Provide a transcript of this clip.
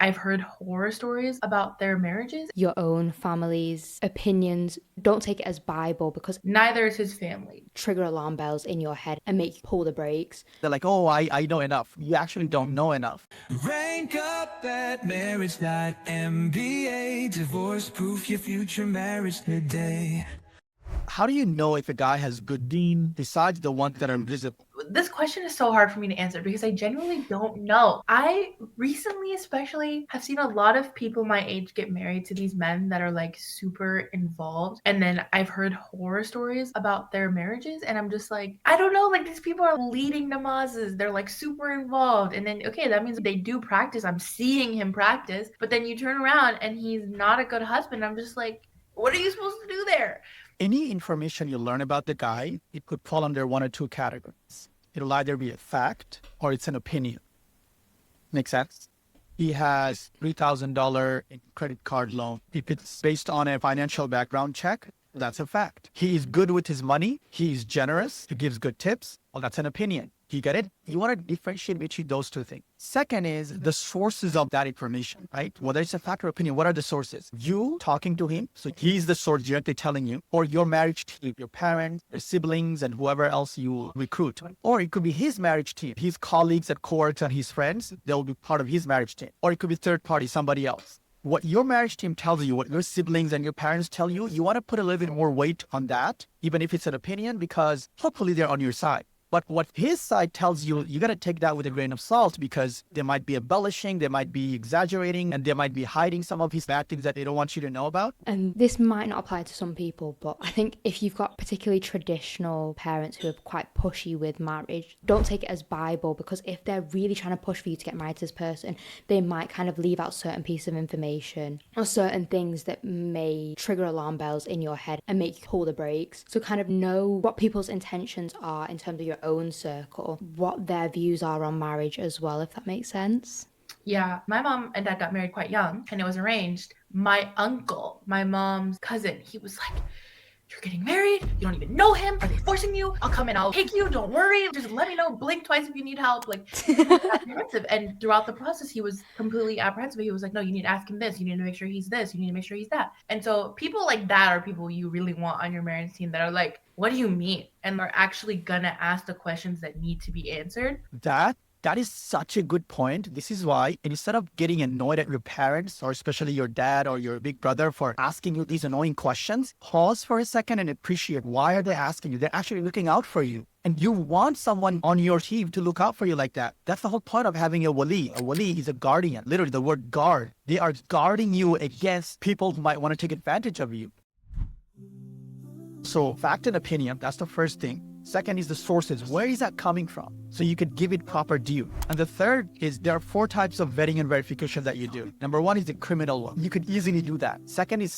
I've heard horror stories about their marriages. Your own family's opinions, don't take it as Bible because Neither is his family. trigger alarm bells in your head and make you pull the brakes. They're like, oh, I know enough. You actually don't know enough. Rank up at Marriage.MBA. Divorce proof your future marriage today. How do you know if a guy has good deen besides the ones that are visible? This question is so hard for me to answer because I genuinely don't know. I recently, especially, have seen a lot of people my age get married to these men that are like super involved. And then I've heard horror stories about their marriages. And I'm just like, I don't know, like these people are leading namazes. They're like super involved. And then, okay, that means they do practice. I'm seeing him practice. But then you turn around and he's not a good husband. I'm just like, what are you supposed to do there? Any information you learn about the guy, it could fall under one or two categories. It'll either be a fact or it's an opinion. Make sense? He has $3,000 in credit card loan. If it's based on a financial background check, that's a fact. He is good with his money. He is generous. He gives good tips. Well, that's an opinion. You get it? You want to differentiate between those two things. Second is the sources of that information, right? Whether it's a fact or opinion, what are the sources? You talking to him, so he's the source directly telling you, or your marriage team, your parents, your siblings, and whoever else you recruit. Or it could be his marriage team, his colleagues at court and his friends, they'll be part of his marriage team. Or it could be third party, somebody else. What your marriage team tells you, what your siblings and your parents tell you, you want to put a little bit more weight on that, even if it's an opinion, because hopefully they're on your side. But what his side tells you, you got to take that with a grain of salt because they might be embellishing, they might be exaggerating, and they might be hiding some of his bad things that they don't want you to know about. And this might not apply to some people, but I think if you've got particularly traditional parents who are quite pushy with marriage, don't take it as Bible because if they're really trying to push for you to get married to this person, they might kind of leave out certain pieces of information or certain things that may trigger alarm bells in your head and make you pull the brakes. So kind of know what people's intentions are in terms of your own circle, what their views are on marriage as well, if that makes sense. Yeah, my mom and dad got married quite young and it was arranged. My uncle, my mom's cousin, he was like, you're getting married? You don't even know him? Are they forcing you? I'll come and I'll take you. Don't worry. Just let me know. Blink twice if you need help. Like, apprehensive. And throughout the process, he was completely apprehensive. He was like, no, you need to ask him this. You need to make sure he's this. You need to make sure he's that. And so people like that are people you really want on your marriage team that are like, what do you mean? And they're actually gonna ask the questions that need to be answered. That is such a good point. This is why instead of getting annoyed at your parents or especially your dad or your big brother for asking you these annoying questions, pause for a second and appreciate why are they asking you? They're actually looking out for you. And you want someone on your team to look out for you like that. That's the whole point of having a wali. A wali is a guardian. Literally the word guard. They are guarding you against people who might want to take advantage of you. So fact and opinion, that's the first thing. Second is the sources. Where is that coming from? So you could give it proper due. And the third is there are 4 types of vetting and verification that you do. Number 1 is the criminal one. You could easily do that. Second is